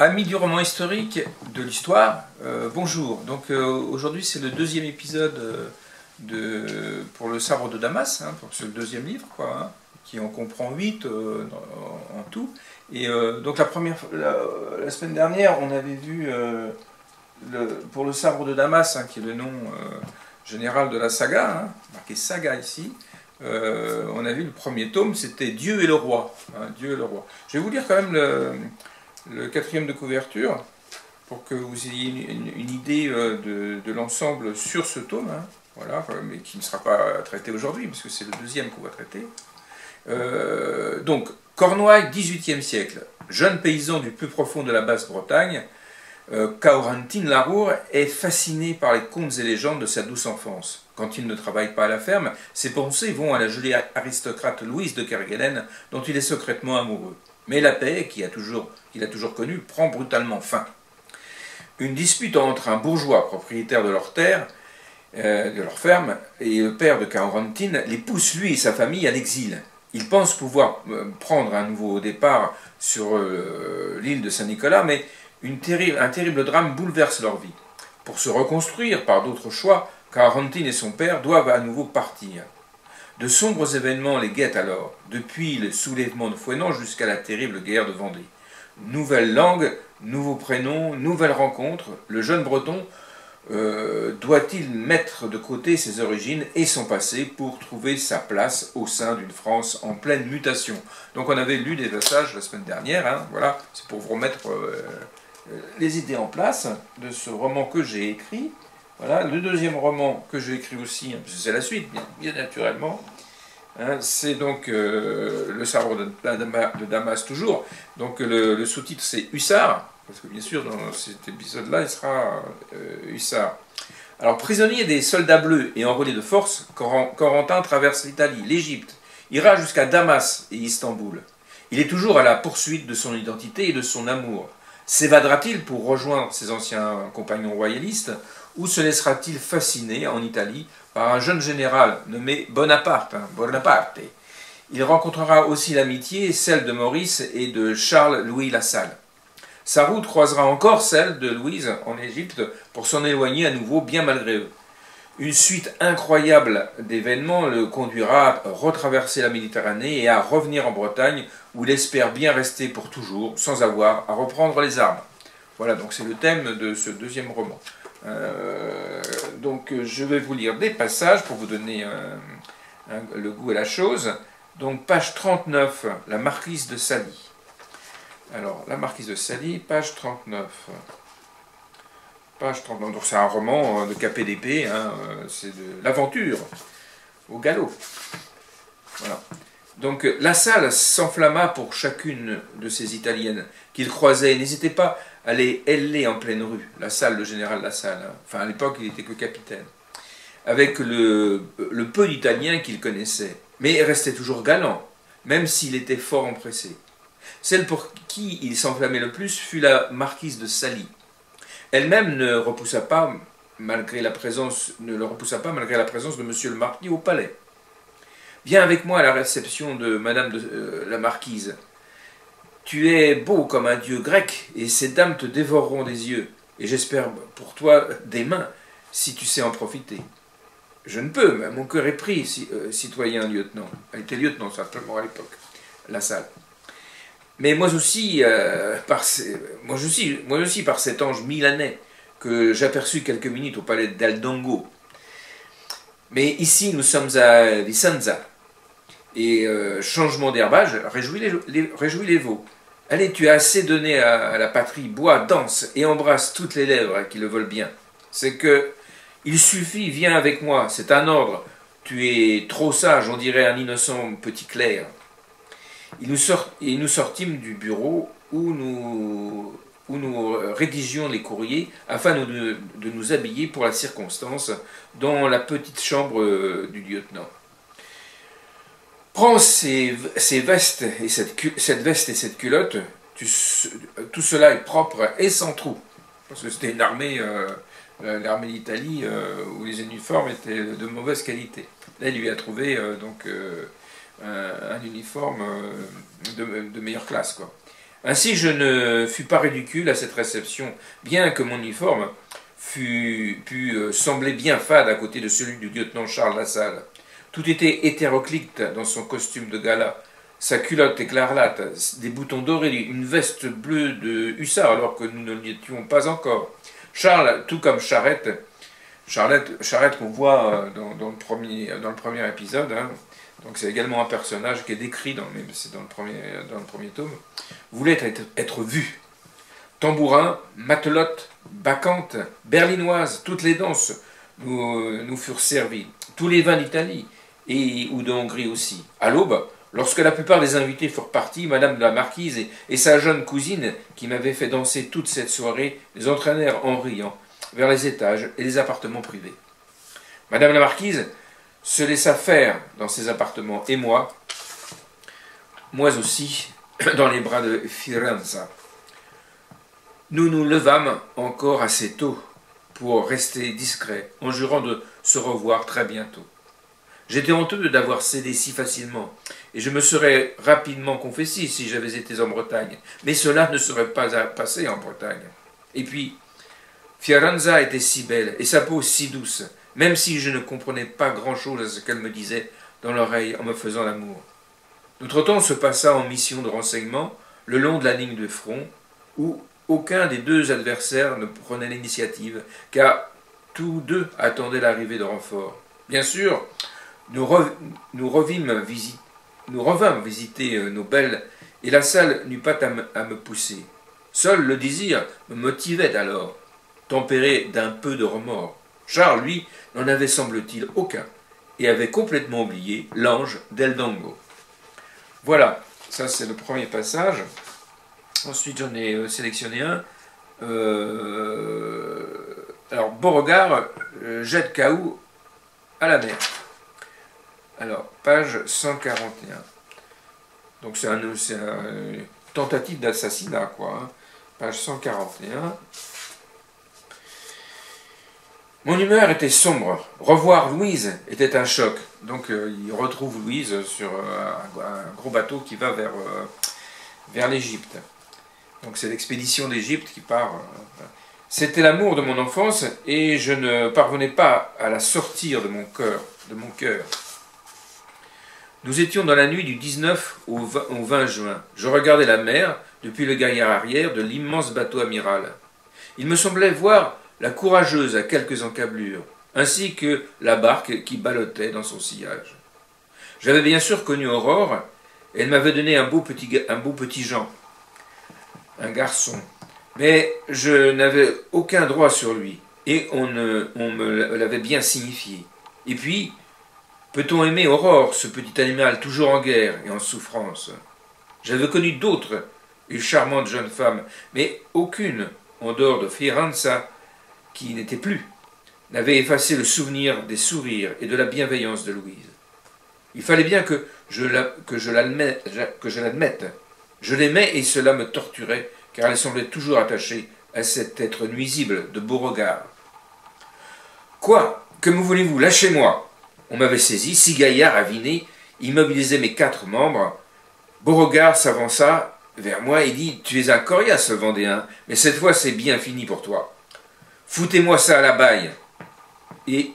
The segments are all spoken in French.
Amis du roman historique, de l'histoire, bonjour. Donc aujourd'hui c'est le deuxième épisode pour le sabre de Damas, hein, pour ce deuxième livre, quoi, hein, qui en comprend 8 en tout. Et donc la semaine dernière, on avait vu pour le sabre de Damas, hein, qui est le nom général de la saga, hein, marqué saga ici. On a vu le premier tome, c'était Dieu et le roi. Hein, Dieu et le roi. Je vais vous lire quand même le quatrième de couverture, pour que vous ayez une idée de l'ensemble sur ce tome, hein, voilà, mais qui ne sera pas traité aujourd'hui, parce que c'est le deuxième qu'on va traiter. Donc, Cornouailles, XVIIIe siècle, jeune paysan du plus profond de la Basse-Bretagne, Corentin Larour est fasciné par les contes et légendes de sa douce enfance. Quand il ne travaille pas à la ferme, ses pensées vont à la jolie aristocrate Louise de Kerguelen, dont il est secrètement amoureux. Mais la paix, qu'il a toujours connue, prend brutalement fin. Une dispute entre un bourgeois propriétaire de leur terre, de leur ferme, et le père de Corentin les pousse, lui et sa famille, à l'exil. Ils pensent pouvoir prendre un nouveau départ sur l'île de Saint-Nicolas, mais un terrible drame bouleverse leur vie. Pour se reconstruire par d'autres choix, Corentin et son père doivent à nouveau partir. De sombres événements les guettent alors, depuis le soulèvement de Fouesnant jusqu'à la terrible guerre de Vendée. Nouvelle langue, nouveaux prénoms, nouvelles rencontres, le jeune breton doit-il mettre de côté ses origines et son passé pour trouver sa place au sein d'une France en pleine mutation. Donc on avait lu des passages la semaine dernière, hein, voilà, c'est pour vous remettre les idées en place de ce roman que j'ai écrit. Voilà, le deuxième roman que j'ai écrit aussi, c'est la suite, bien naturellement, hein, c'est donc le sabre de Damas toujours. Donc le sous-titre c'est Hussard, parce que bien sûr dans cet épisode-là il sera Hussard. Alors prisonnier des soldats bleus et enrôlé de force, Corentin traverse l'Italie, l'Égypte, ira jusqu'à Damas et Istanbul. Il est toujours à la poursuite de son identité et de son amour. S'évadera-t-il pour rejoindre ses anciens compagnons royalistes, ou se laissera-t-il fasciner en Italie par un jeune général nommé Bonaparte, Bonaparte. Il rencontrera aussi l'amitié, celle de Maurice et de Charles-Louis Lassalle. Sa route croisera encore celle de Louise en Égypte pour s'en éloigner à nouveau bien malgré eux. Une suite incroyable d'événements le conduira à retraverser la Méditerranée et à revenir en Bretagne où il espère bien rester pour toujours sans avoir à reprendre les armes. Voilà, donc c'est le thème de ce deuxième roman. Donc je vais vous lire des passages pour vous donner le goût à la chose. Donc page 39, la marquise de Sally. Alors la marquise de Sally, page 39. Page 39, donc c'est un roman de KPDP, hein, c'est de l'aventure au galop. Voilà. Donc Lassalle s'enflamma pour chacune de ces Italiennes qu'il croisait et n'hésitait pas à les héler en pleine rue. Lassalle, le général Lassalle, hein. Enfin à l'époque il n'était que capitaine, avec le peu d'Italiens qu'il connaissait, mais il restait toujours galant, même s'il était fort empressé. Celle pour qui il s'enflammait le plus fut la marquise de Sally. Elle-même ne le repoussa pas malgré la présence de monsieur le marquis au palais. Viens avec moi à la réception de madame la marquise. Tu es beau comme un dieu grec, et ces dames te dévoreront des yeux, et j'espère pour toi des mains, si tu sais en profiter. Je ne peux, mais mon cœur est pris, citoyen lieutenant. Elle était lieutenant simplement à l'époque, Lassalle. Mais moi aussi, par cet ange milanais que j'aperçus quelques minutes au palais d'Aldongo. Mais ici, nous sommes à Vicenza. Et changement d'herbage, réjouis les veaux. Allez, tu as assez donné à la patrie, bois, danse et embrasse toutes les lèvres qui le veulent bien. C'est que, il suffit, viens avec moi, c'est un ordre. Tu es trop sage, on dirait un innocent petit clerc. Et nous sortîmes du bureau où nous rédigions les courriers afin de nous habiller pour la circonstance dans la petite chambre du lieutenant. Prends ces vestes et cette veste et cette culotte, tout cela est propre et sans trou. Parce que c'était une armée, l'armée d'Italie, où les uniformes étaient de mauvaise qualité. Là, il lui a trouvé un uniforme de meilleure classe, quoi. Ainsi je ne fus pas ridicule à cette réception, bien que mon uniforme pût sembler bien fade à côté de celui du lieutenant Charles Lassalle. Tout était hétéroclite dans son costume de gala, sa culotte écarlate, des boutons dorés, une veste bleue de hussard alors que nous ne l'étions pas encore. Charles, tout comme Charrette qu'on voit dans le premier épisode, hein, donc c'est également un personnage qui est décrit, mais c'est dans le premier tome, voulait être vu. Tambourin, matelote, bacchante, berlinoise, toutes les danses nous furent servies, tous les vins d'Italie, ou de Hongrie aussi. À l'aube, lorsque la plupart des invités furent partis, Madame la Marquise et sa jeune cousine, qui m'avait fait danser toute cette soirée, les entraînèrent en riant vers les étages et les appartements privés. Madame la Marquise se laissa faire dans ses appartements, et moi aussi, dans les bras de Firenze. Nous nous levâmes encore assez tôt pour rester discrets, en jurant de se revoir très bientôt. J'étais honteux d'avoir cédé si facilement, et je me serais rapidement confessé si j'avais été en Bretagne, mais cela ne serait pas passé en Bretagne. Et puis, Firenze était si belle, et sa peau si douce, même si je ne comprenais pas grand-chose à ce qu'elle me disait dans l'oreille en me faisant l'amour. Notre temps se passa en mission de renseignement, le long de la ligne de front, où aucun des deux adversaires ne prenait l'initiative, car tous deux attendaient l'arrivée de renforts. Bien sûr, nous revînmes visiter nos belles, et la salle n'eut pas à me pousser. Seul le désir me motivait alors, tempéré d'un peu de remords. Charles, lui, n'en avait, semble-t-il, aucun, et avait complètement oublié l'ange d'El Dango. Voilà, ça c'est le premier passage. Ensuite, j'en ai sélectionné un. Alors, Beauregard jette K.O. à la mer. Alors, page 141. Donc, c'est une tentative d'assassinat, quoi. Hein. Page 141. Mon humeur était sombre. Revoir Louise était un choc. Donc, il retrouve Louise sur un gros bateau qui va vers l'Égypte. Donc, c'est l'expédition d'Égypte qui part. C'était l'amour de mon enfance et je ne parvenais pas à la sortir de mon cœur. Nous étions dans la nuit du 19 au 20 juin. Je regardais la mer depuis le gaillard arrière de l'immense bateau amiral. Il me semblait voir la Courageuse à quelques encablures, ainsi que la barque qui ballottait dans son sillage. J'avais bien sûr connu Aurore, et elle m'avait donné un beau petit Jean, un garçon, mais je n'avais aucun droit sur lui, et on me l'avait bien signifié. Et puis, peut-on aimer Aurore, ce petit animal toujours en guerre et en souffrance? J'avais connu d'autres et charmantes jeunes femmes, mais aucune, en dehors de Firenze, qui n'était plus, n'avait effacé le souvenir des sourires et de la bienveillance de Louise. Il fallait bien que je l'admette. Je l'aimais et cela me torturait, car elle semblait toujours attachée à cet être nuisible de Beauregard. Quoi? Que me voulez-vous? Lâchez-moi! On m'avait saisi, 6 gaillards avinés immobilisaient mes 4 membres. Beauregard s'avança vers moi et dit « Tu es un coriace, Vendéen, mais cette fois c'est bien fini pour toi. Foutez-moi ça à la baille. » Et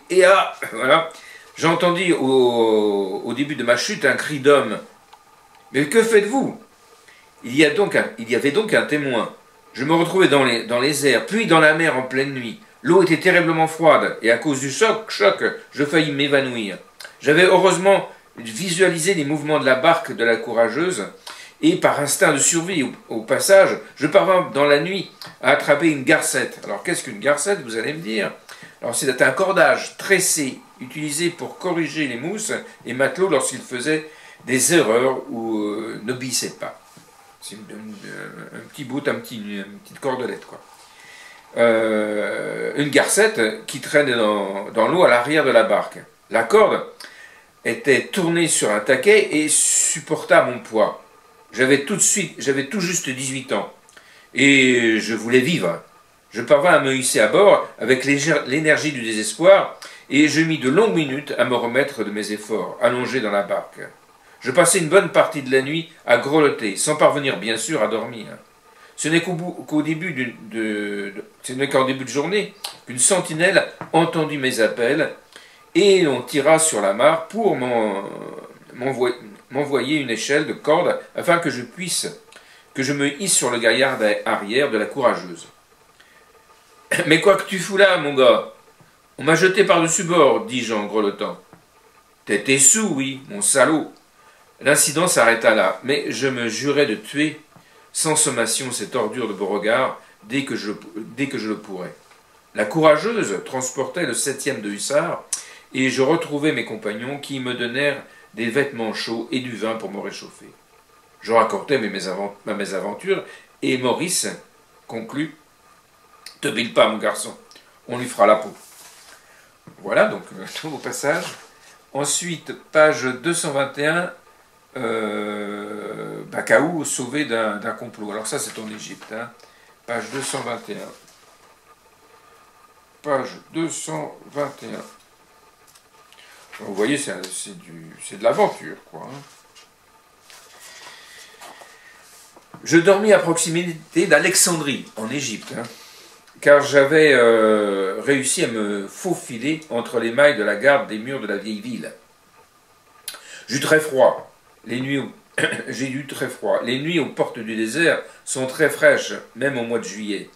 voilà, j'entendis au début de ma chute un cri d'homme. « Mais que faites-vous » Il y avait donc un témoin. Je me retrouvais dans les airs, puis dans la mer en pleine nuit. L'eau était terriblement froide, et à cause du choc, je faillis m'évanouir. J'avais heureusement visualisé les mouvements de la barque de la Courageuse, et par instinct de survie au passage, je parvins dans la nuit à attraper une garcette. Alors qu'est-ce qu'une garcette, vous allez me dire? Alors c'est un cordage tressé, utilisé pour corriger les mousses et matelots lorsqu'ils faisaient des erreurs ou n'obéissaient pas. C'est un petit bout, une petite cordelette, quoi. Une garcette qui traînait dans l'eau à l'arrière de la barque. La corde était tournée sur un taquet et supporta mon poids. J'avais tout juste 18 ans et je voulais vivre. Je parvins à me hisser à bord avec l'énergie du désespoir et je mis de longues minutes à me remettre de mes efforts, allongé dans la barque. Je passai une bonne partie de la nuit à grelotter, sans parvenir bien sûr à dormir. Ce n'est qu'au début qu'en début de journée qu'une sentinelle entendit mes appels et on tira sur la mare pour m'envoyer une échelle de corde afin que je me hisse sur le gaillard arrière de la courageuse. Mais quoi que tu fous là, mon gars? On m'a jeté par-dessus bord, dis-je en grelottant. T'étais sous, oui, mon salaud. L'incident s'arrêta là, mais je me jurais de tuer sans sommation cette ordure de Beauregard dès que je le pourrais. La courageuse transportait le 7e de hussards, et je retrouvai mes compagnons qui me donnèrent des vêtements chauds et du vin pour me réchauffer. Je racontai ma mésaventure, et Maurice conclut « Te bile pas, mon garçon, on lui fera la peau. » Voilà, donc, nouveau passage. Ensuite, page 221, Bakaou sauvé d'un complot. Alors ça, c'est en Égypte. Hein. Page 221. Page 221. Vous voyez, c'est de l'aventure, quoi. Hein. Je dormis à proximité d'Alexandrie, en Égypte, hein, car j'avais réussi à me faufiler entre les mailles de la garde des murs de la vieille ville. J'eus très froid. J'ai eu très froid. Les nuits aux portes du désert sont très fraîches, même au mois de juillet.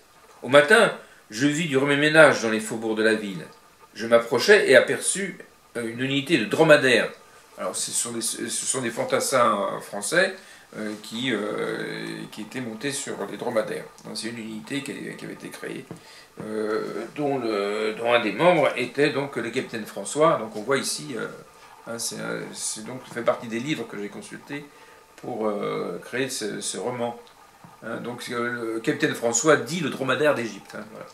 Au matin, je vis du remue-ménage dans les faubourgs de la ville. Je m'approchai et aperçus une unité de dromadaires. Alors, ce sont des fantassins français qui étaient montés sur les dromadaires. C'est une unité qui avait été créée, dont un des membres était donc le capitaine François. Donc, on voit ici, c'est donc fait partie des livres que j'ai consultés pour créer ce roman. Hein, donc, le capitaine François dit le dromadaire d'Égypte. Hein, voilà.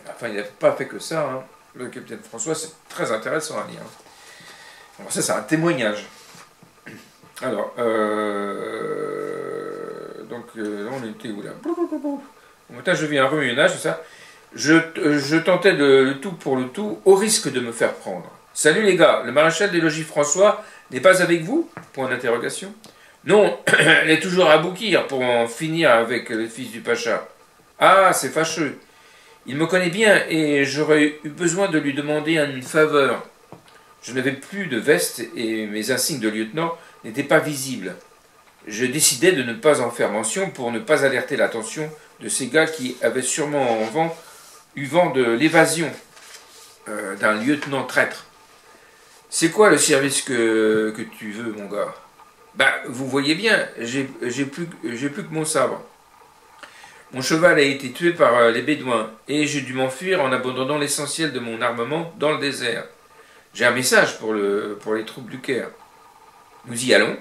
Enfin, il n'a pas fait que ça. Hein. Le capitaine François, c'est très intéressant à lire. Alors ça, c'est un témoignage. Alors, on était où là? Au matin, je vis un remue-ménage, tout ça. Je tentais le tout pour le tout, au risque de me faire prendre. Salut les gars, le maréchal des logis François n'est pas avec vous? Point d'interrogation. Non, elle est toujours à Boukir pour en finir avec le fils du pacha. Ah, c'est fâcheux. Il me connaît bien et j'aurais eu besoin de lui demander une faveur. Je n'avais plus de veste et mes insignes de lieutenant n'étaient pas visibles. Je décidai de ne pas en faire mention pour ne pas alerter l'attention de ces gars qui avaient sûrement eu vent de l'évasion d'un lieutenant traître. C'est quoi le service que tu veux, mon gars? Ben, vous voyez bien, j'ai plus que mon sabre. Mon cheval a été tué par les Bédouins, et j'ai dû m'enfuir en abandonnant l'essentiel de mon armement dans le désert. J'ai un message pour les troupes du Caire. Nous y allons.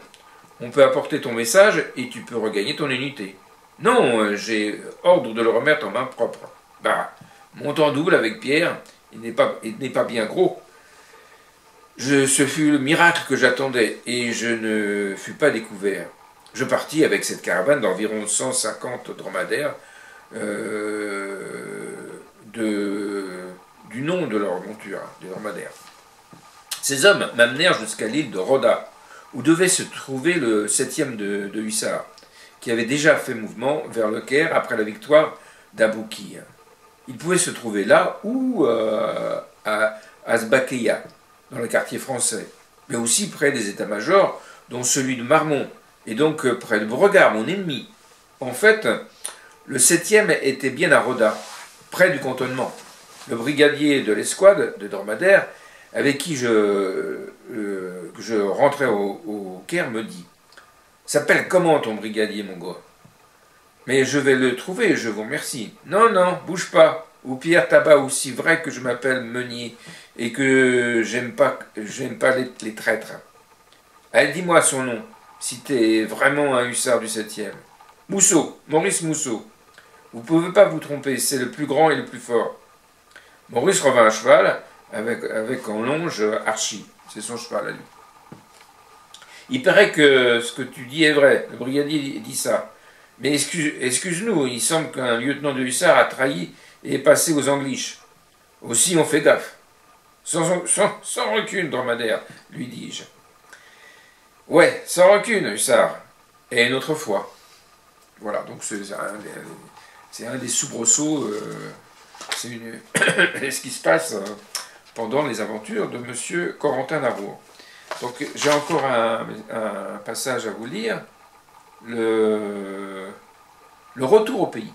On peut apporter ton message, et tu peux regagner ton unité. Non, j'ai ordre de le remettre en main propre. Bah, monte en double avec Pierre, il n'est pas bien gros. Ce fut le miracle que j'attendais, et je ne fus pas découvert. Je partis avec cette caravane d'environ 150 dromadaires du nom de leur monture, des dromadaires. Ces hommes m'amenèrent jusqu'à l'île de Roda, où devait se trouver le 7e de hussards, qui avait déjà fait mouvement vers le Caire après la victoire d'Aboukir. Il pouvait se trouver là ou à Asbakeya, dans le quartier français, mais aussi près des états-majors, dont celui de Marmont, et donc près de Beauregard, mon ennemi. En fait, le 7e était bien à Roda, près du cantonnement. Le brigadier de l'escouade de dromadaires, avec qui je rentrais au Caire, me dit « S'appelle comment ton brigadier, mon gars ?»« Mais je vais le trouver, je vous remercie. »« Non, non, bouge pas, ou Pierre Tabac aussi vrai que je m'appelle Meunier, et que j'aime pas les traîtres. Allez, dis-moi son nom. Si t'es vraiment un hussard du 7e. Mousseau, Maurice Mousseau. Vous pouvez pas vous tromper, c'est le plus grand et le plus fort. Maurice revint à cheval, avec en longe Archie. C'est son cheval à lui. Il paraît que ce que tu dis est vrai, le brigadier dit ça. Mais excuse-nous, il semble qu'un lieutenant de hussard a trahi et est passé aux Angliches. Aussi on fait gaffe. Sans recul, dromadaire, lui dis-je. Ouais, sans rancune, Hussard. Et une autre fois. Voilà, donc c'est un des soubresauts, c'est ce qui se passe pendant les aventures de Monsieur Corentin Larour. Donc j'ai encore un passage à vous lire, le retour au pays,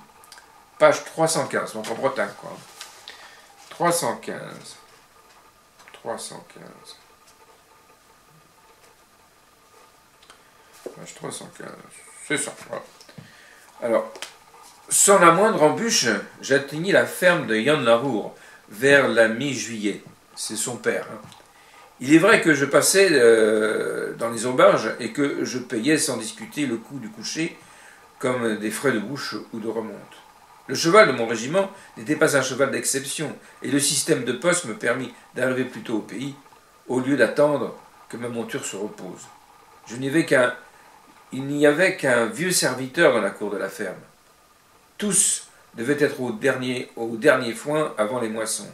page 315, donc en Bretagne, quoi. 315. Page 315. C'est ça, voilà. Alors, sans la moindre embûche, j'atteignis la ferme de Yann Larour vers la mi-juillet. C'est son père. Hein. Il est vrai que je passais dans les auberges et que je payais sans discuter le coût du coucher comme des frais de bouche ou de remonte. Le cheval de mon régiment n'était pas un cheval d'exception et le système de poste me permit d'arriver plus tôt au pays au lieu d'attendre que ma monture se repose. Il n'y avait qu'un vieux serviteur dans la cour de la ferme. Tous devaient être au dernier foin avant les moissons.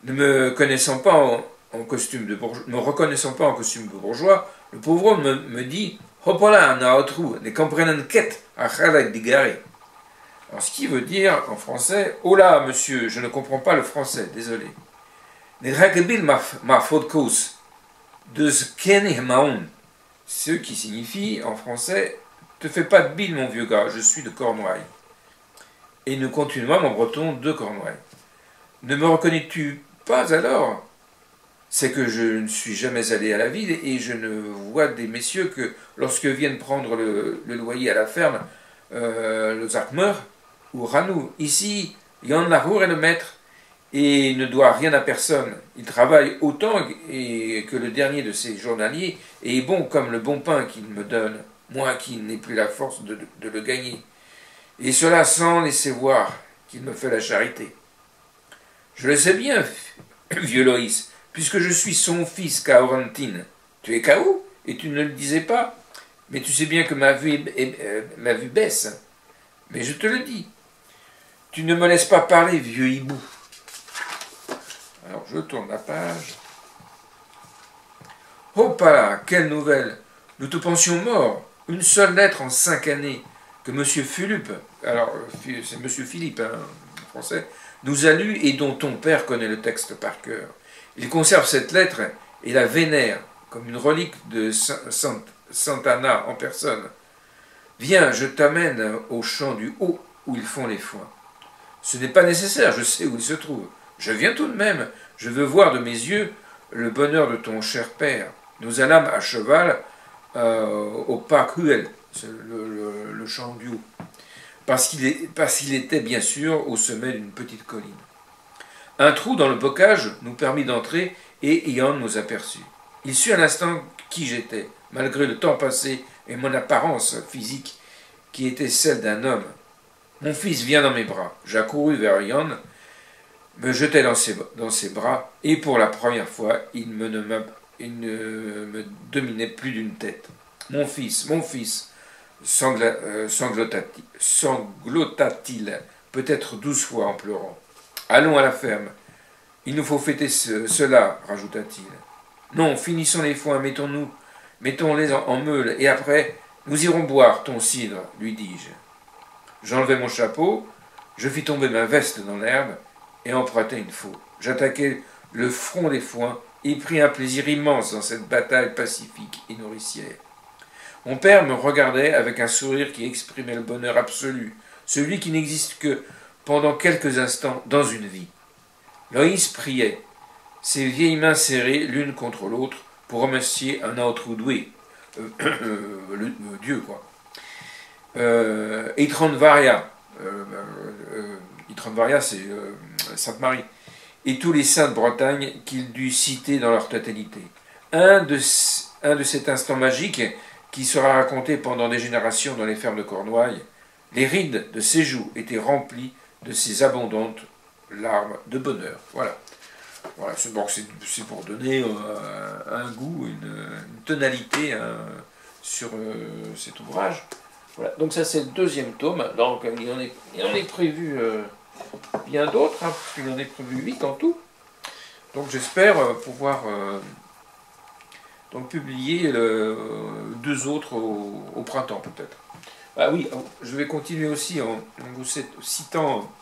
Ne me reconnaissant pas en costume de bourgeois, le pauvre homme me dit « Hoppala, naotru, ne comprenen ket, achalak digare ». Alors, ce qui veut dire en français « Oh là, monsieur, je ne comprends pas le français, désolé ». « Ne rakebil ma fodkos, de skeni maun ». Ce qui signifie en français « Te fais pas de bile, mon vieux gars, je suis de Cornouailles ». Et nous continuons en breton de Cornouailles. Ne me reconnais-tu pas alors? C'est que je ne suis jamais allé à la ville et je ne vois des messieurs que lorsque viennent prendre le loyer à la ferme, le Zartmer ou Ranou. Ici, Yann Larour est le maître et ne doit rien à personne. Il travaille autant que le dernier de ses journaliers et est bon comme le bon pain qu'il me donne, moi qui n'ai plus la force de le gagner. Et cela sans laisser voir qu'il me fait la charité. Je le sais bien, vieux Loïs, puisque je suis son fils Caorantine. Tu es Cao, et tu ne le disais pas. Mais tu sais bien que ma vue baisse. Mais je te le dis. Tu ne me laisses pas parler, vieux hibou. Alors je tourne la page. Hoppala, quelle nouvelle! Nous te pensions mort. Une seule lettre en 5 années que M. Philippe, alors c'est M. Philippe, hein, en français, nous a lu et dont ton père connaît le texte par cœur. Il conserve cette lettre et la vénère comme une relique de Santana en personne. Viens, je t'amène au champ du haut où ils font les foins. Ce n'est pas nécessaire, je sais où il se trouve. Je viens tout de même, je veux voir de mes yeux le bonheur de ton cher père. Nous allâmes à cheval au parc Huel, le champ du haut, parce qu'il était bien sûr au sommet d'une petite colline. Un trou dans le bocage nous permit d'entrer et Ian nous aperçut. Il sut un instant qui j'étais, malgré le temps passé et mon apparence physique qui était celle d'un homme. Mon fils vient dans mes bras. J'accourus vers Ian, me jetai dans ses bras et pour la première fois il ne me dominait plus d'une tête. Mon fils, sanglota-t-il, peut-être 12 fois en pleurant. Allons à la ferme. Il nous faut fêter cela, rajouta-t-il. Non, finissons les foins, mettons-les en meule, et après, nous irons boire ton cidre, lui dis-je. J'enlevai mon chapeau, je fis tomber ma veste dans l'herbe, et empruntai une faux. J'attaquai le front des foins, et pris un plaisir immense dans cette bataille pacifique et nourricière. Mon père me regardait avec un sourire qui exprimait le bonheur absolu, celui qui n'existe que pendant quelques instants dans une vie. Loïs priait, ses vieilles mains serrées l'une contre l'autre pour remercier un autre doué, Dieu quoi. Itranvaria, c'est Sainte Marie, et tous les saints de Bretagne qu'il dut citer dans leur totalité. Un de cet instant magique qui sera raconté pendant des générations dans les fermes de Cornouailles, les rides de ses joues étaient remplies de ces abondantes larmes de bonheur. Voilà. Voilà, c'est pour donner un goût, une tonalité sur cet ouvrage. Voilà. Donc ça c'est le deuxième tome. Donc il en est prévu bien d'autres, hein, puisqu'il en est prévu 8 en tout. Donc j'espère pouvoir donc publié deux autres au printemps peut-être. Ah oui, je vais continuer aussi en vous citant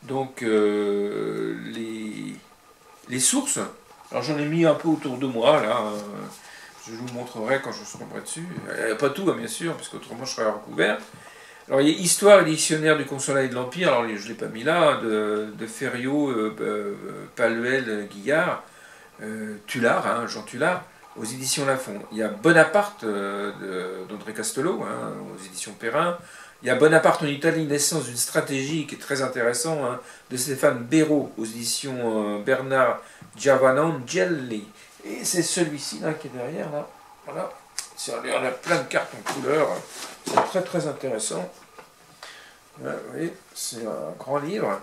donc les sources. Alors j'en ai mis un peu autour de moi là. Je vous montrerai quand je tomberai dessus. Pas tout, hein, bien sûr, parce qu'autrement je serais recouvert. Alors il y a Histoire et dictionnaire du Consulat et de l'Empire. Alors je ne l'ai pas mis là, de Ferriot, Paluel, Guillard, Tullard, hein, Jean Tullard, aux éditions Lafon. Il y a Bonaparte d'André Castelot, hein, aux éditions Perrin. Il y a Bonaparte en Italie, naissance d'une stratégie qui est très intéressant, hein, de Stéphane Béraud, aux éditions Bernard Giovanangeli. Et c'est celui-ci là qui est derrière, là. Voilà. On a plein de cartes en couleur. C'est très très intéressant. Là, vous voyez, c'est un grand livre.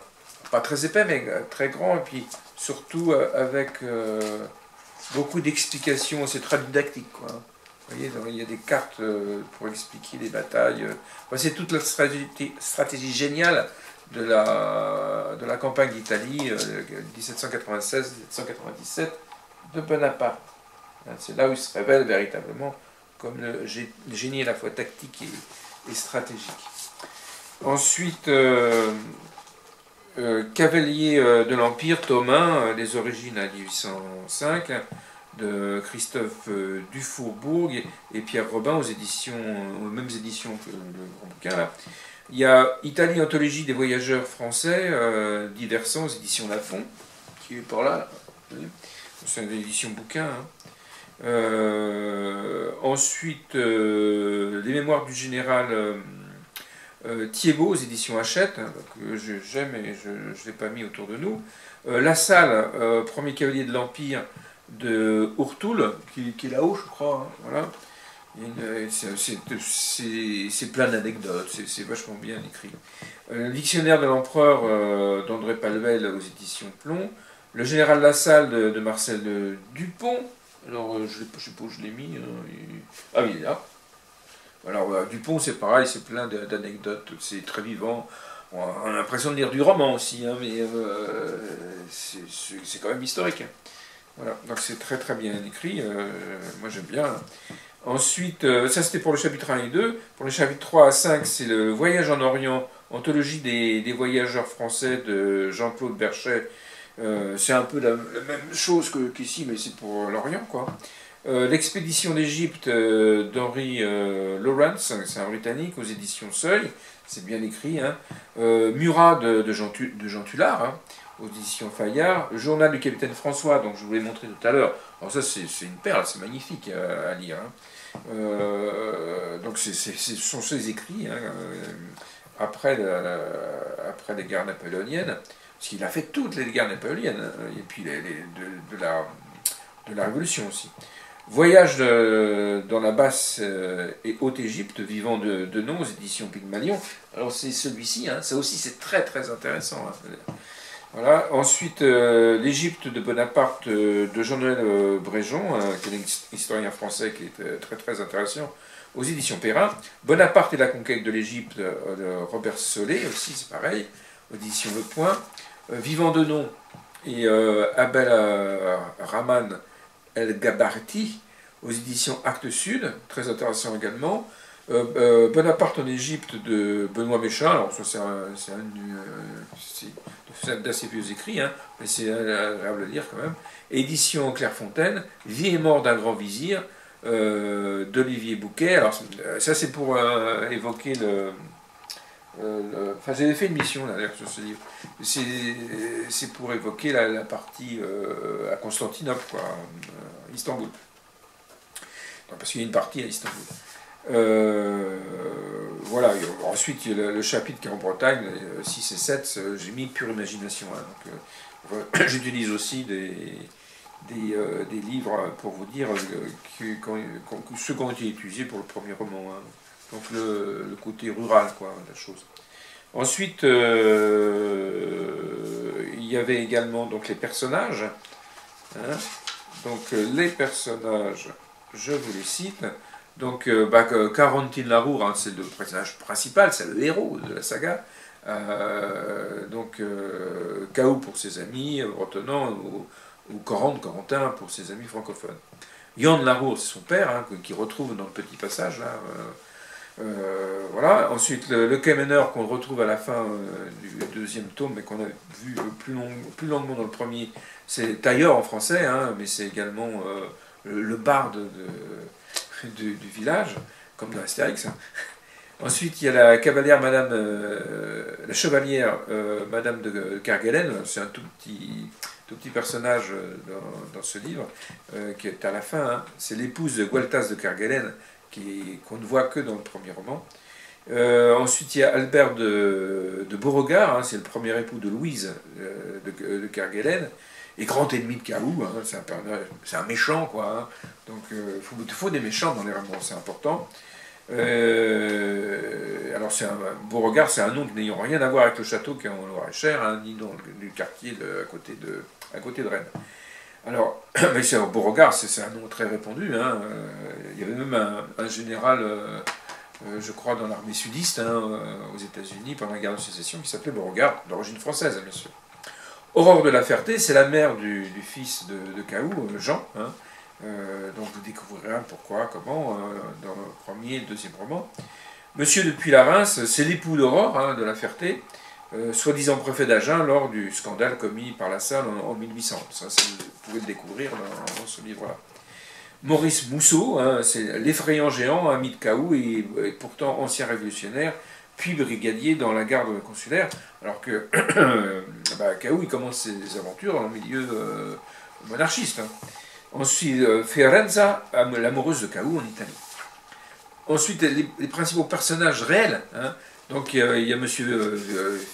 Pas très épais, mais très grand. Et puis surtout avec beaucoup d'explications. C'est très didactique, quoi. Vous voyez, donc, il y a des cartes pour expliquer les batailles. C'est toute la stratégie géniale de la campagne d'Italie 1796-1797 de Bonaparte. C'est là où il se révèle véritablement comme le génie à la fois tactique et stratégique. Ensuite, Cavalier de l'Empire, tome 1, les origines à 1805, de Christophe Dufourbourg et Pierre Robin aux mêmes éditions que le grand bouquin là. Il y a Italie, anthologie des voyageurs français, Diversant aux éditions Lafon, qui est par là. C'est une édition bouquin. Hein. Ensuite, les mémoires du général Thiebaud aux éditions Hachette, hein, que j'aime et je ne l'ai pas mis autour de nous. La Salle, premier cavalier de l'Empire de Ourtoul, qui est là-haut, je crois. Hein, voilà. C'est plein d'anecdotes, c'est vachement bien écrit. Le dictionnaire de l'empereur d'André Paluel aux éditions Plomb. Le général Lassalle de Marcel Dupont. Alors, je ne sais pas où je l'ai mis. Ah oui, il est là. Alors, Dupont, c'est pareil, c'est plein d'anecdotes, c'est très vivant. On a l'impression de lire du roman aussi, hein, mais c'est quand même historique. Voilà, donc c'est très très bien écrit. Moi, j'aime bien. Ensuite, ça c'était pour le chapitre 1 et 2. Pour les chapitres 3 à 5, c'est le Voyage en Orient, anthologie des voyageurs français de Jean-Claude Berchet. C'est un peu la même chose qu'ici, mais c'est pour l'Orient, quoi. L'expédition d'Égypte d'Henry Lawrence, c'est un Britannique, aux éditions Seuil, c'est bien écrit. Hein. Murat de Jean Tullard, hein, aux éditions Fayard. Le journal du capitaine François, donc je vous l'ai montré tout à l'heure. Alors ça, c'est une perle, c'est magnifique à lire. Hein. Donc ce sont ses écrits, hein, après les guerres napoléoniennes, parce qu'il a fait toutes les guerres napoléoniennes, et puis de la Révolution aussi. Voyage dans la basse et haute Égypte, vivant de nom, aux éditions Pygmalion. Alors c'est celui-ci, hein, ça aussi c'est très très intéressant. Hein. Voilà. Ensuite, l'Égypte de Bonaparte de Jean-Noël Bréjon, qui est un historien français qui est très très intéressant, aux éditions Perrin. Bonaparte et la conquête de l'Égypte de Robert Solé, aussi c'est pareil, aux éditions Le Point. Vivant de nom et Abel Rahman El-Gabarti, aux éditions Actes Sud, très intéressant également. Bonaparte en Égypte de Benoît Méchin, alors ça c'est d'assez vieux écrits, hein, mais c'est agréable à lire quand même. Édition Clairefontaine, Vie et mort d'un grand vizir, d'Olivier Bouquet. Alors ça c'est pour évoquer enfin j'avais fait une mission là, d'ailleurs sur ce livre. C'est pour évoquer la partie à Constantinople, quoi, Istanbul. Non, parce qu'il y a une partie à Istanbul. Voilà, ensuite il y a le chapitre qui est en Bretagne, 6 et 7, j'ai mis pure imagination. Hein, donc, j'utilise aussi des livres pour vous dire ceux qui ont été utilisés pour le premier roman. Hein. Donc le côté rural, quoi, de la chose. Ensuite, il y avait également donc, les personnages. Hein. Donc les personnages, je vous les cite. Donc, Carentin Larour, hein, c'est le personnage principal, c'est le héros de la saga. Cao pour ses amis bretonnants, ou Corentin pour ses amis francophones. Yann Larour, c'est son père, hein, qui retrouve dans le petit passage, là. Voilà. Ensuite, le Quémeneur qu'on retrouve à la fin du deuxième tome, mais qu'on a vu plus longuement dans le premier, c'est Tailleur en français, hein, mais c'est également le barde du village, comme dans Astérix. Ensuite, il y a la cavalière Madame, la chevalière Madame de Kerguelen, c'est un tout petit personnage dans ce livre, qui est à la fin, hein. C'est l'épouse de Gualtas de Kerguelen, qu'on ne voit que dans le premier roman. Ensuite, il y a Albert de Beauregard, hein, c'est le premier époux de Louise de Kerguelen, et grand ennemi de Cahoux, hein, c'est un méchant, quoi. Hein. Donc, il faut des méchants dans les romans, c'est important. Alors, Beauregard, c'est un nom n'ayant rien à voir avec le château qui est en Loir-et-Cher, hein, ni dans le quartier à côté de Rennes. Alors, mais Beauregard, c'est un nom très répandu. Hein. Il y avait même un général, je crois, dans l'armée sudiste, hein, aux États-Unis, pendant la guerre de sécession, qui s'appelait Beauregard, d'origine française, bien sûr. Aurore de la Ferté, c'est la mère du fils de Cahoux, Jean. Hein. Donc vous découvrirez pourquoi, comment, dans le premier et le deuxième roman. Monsieur de Puylarin, c'est l'époux d'Aurore, hein, de la Ferté, soi-disant préfet d'Agen lors du scandale commis par la Salle en 1800. Ça, vous pouvez le découvrir dans ce livre-là. Maurice Mousseau, hein, c'est l'effrayant géant, ami de Cahoux et pourtant ancien révolutionnaire, puis brigadier dans la garde consulaire, alors que Cahoux il commence ses aventures dans le milieu monarchiste. Hein. Ensuite, Fiorenza, l'amoureuse de Cahoux en Italie. Ensuite, les principaux personnages réels. Hein. Donc, il y a monsieur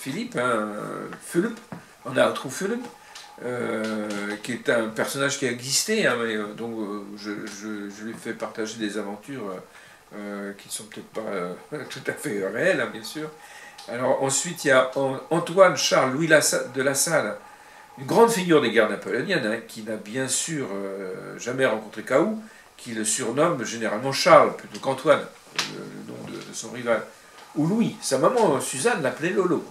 Philippe, hein, Philippe, on retrouve Philippe, qui est un personnage qui a existé, hein, mais, donc je lui fais partager des aventures qui ne sont peut-être pas tout à fait réelles, hein, bien sûr. Alors, ensuite, il y a Antoine Charles Louis de La Salle, une grande figure des guerres napoléoniennes, hein, qui n'a bien sûr jamais rencontré Cahoux, qui le surnomme généralement Charles, plutôt qu'Antoine, le nom de son rival. Ou Louis, sa maman Suzanne l'appelait Lolo.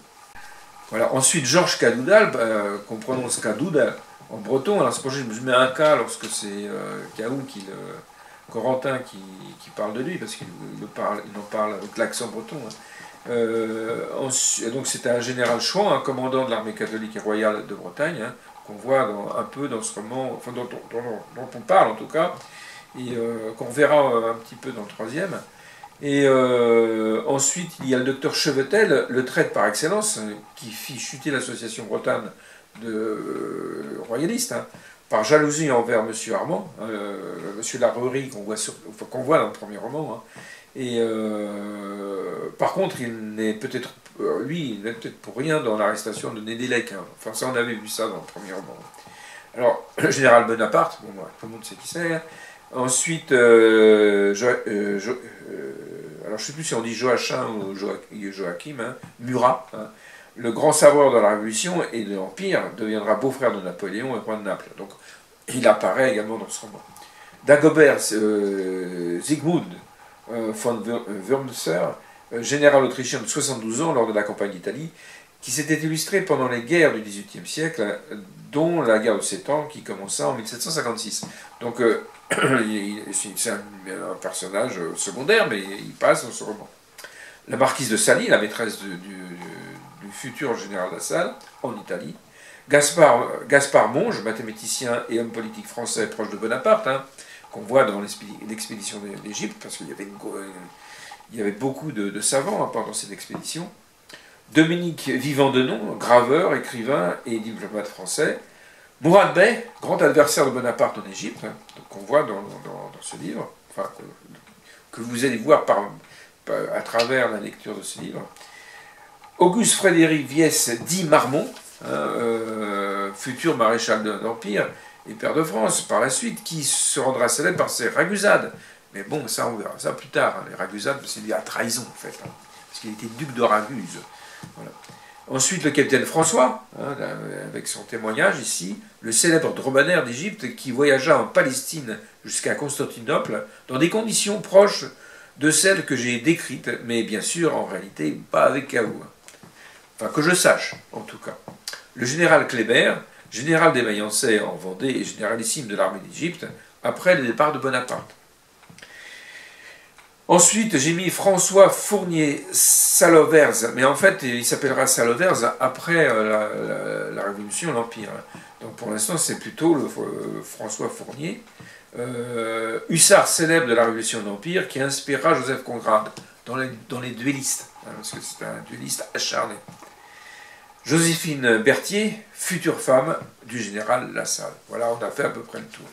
Voilà. Ensuite, Georges Cadoudal, qu'on prononce Cadoudal en breton. Alors c'est pour ça que je mets un K lorsque c'est Cahoux, Corentin qui parle de lui, parce qu'il en parle avec l'accent breton. Hein. Donc c'était un général Chouan, un commandant de l'armée catholique et royale de Bretagne, hein, qu'on voit un peu dans ce roman, enfin dont on parle en tout cas, et qu'on verra un petit peu dans le troisième. Et ensuite, il y a le docteur Chevetel, le traître par excellence, qui fit chuter l'association bretonne de royalistes, hein, par jalousie envers M. Armand, M. Larrerie, qu'on voit dans le premier roman. Hein. Et par contre, il n'est peut-être pour rien dans l'arrestation de Nédélec. Hein. Enfin, ça, on avait vu ça dans le premier roman. Alors, le général Bonaparte, bon, tout le monde sait qui c'est. Hein. Ensuite, alors je ne sais plus si on dit Joachim ou Joachim, hein, Murat, hein, le grand savoir de la Révolution et de l'Empire, deviendra beau-frère de Napoléon et roi de Naples. Donc, il apparaît également dans ce roman. Dagobert Siegmund von Wurmser, général autrichien de 72 ans lors de la campagne d'Italie, qui s'était illustré pendant les guerres du XVIIIe siècle, dont la guerre de 7 ans qui commença en 1756. Donc, c'est un personnage secondaire, mais il passe dans ce roman. La marquise de Sally, la maîtresse du futur général de Salle, en Italie. Gaspard Monge, mathématicien et homme politique français proche de Bonaparte, hein, qu'on voit dans l'expédition d'Égypte, parce qu'il y avait beaucoup de savants, hein, pendant cette expédition. Dominique Vivant-Denon, graveur, écrivain et diplomate français. Mourad Bey, grand adversaire de Bonaparte en Égypte, hein, qu'on voit dans ce livre, enfin, que vous allez voir à travers la lecture de ce livre. Auguste Frédéric Viès dit Marmont, hein, futur maréchal d'Empire et père de France par la suite, qui se rendra célèbre par ses ragusades. Mais bon, ça on verra ça plus tard. Hein. Les ragusades, c'est lié à trahison en fait, hein, parce qu'il était duc de Raguse. Voilà. Ensuite, le capitaine François, hein, avec son témoignage ici, le célèbre dromadaire d'Égypte qui voyagea en Palestine jusqu'à Constantinople dans des conditions proches de celles que j'ai décrites, mais bien sûr, en réalité, pas avec Cahoux. Enfin, que je sache, en tout cas. Le général Kléber, général des Mayenzais en Vendée et généralissime de l'armée d'Égypte, après le départ de Bonaparte. Ensuite, j'ai mis François Fournier Salovers, mais en fait, il s'appellera Salovers après la Révolution, l'Empire. Donc pour l'instant, c'est plutôt François Fournier, hussard célèbre de la Révolution de l'Empire, qui inspirera Joseph Conrad dans les duellistes, parce que c'est un duelliste acharné. Joséphine Berthier, future femme du général Lassalle. Voilà, on a fait à peu près le tour.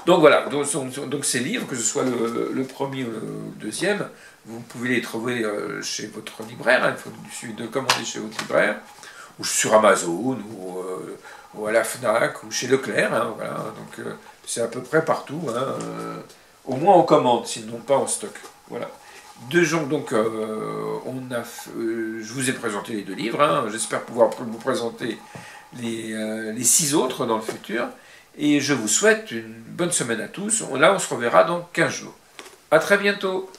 Donc voilà, donc ces livres, que ce soit le premier ou le deuxième, vous pouvez les trouver chez votre libraire, hein, il suffit de commander chez votre libraire, ou sur Amazon, ou à la FNAC, ou chez Leclerc, hein, voilà, donc c'est à peu près partout, hein, au moins en commande, sinon pas en stock, voilà. Donc je vous ai présenté les 2 livres, hein, j'espère pouvoir vous présenter les 6 autres dans le futur. Et je vous souhaite une bonne semaine à tous. Là, on se reverra dans 15 jours. À très bientôt.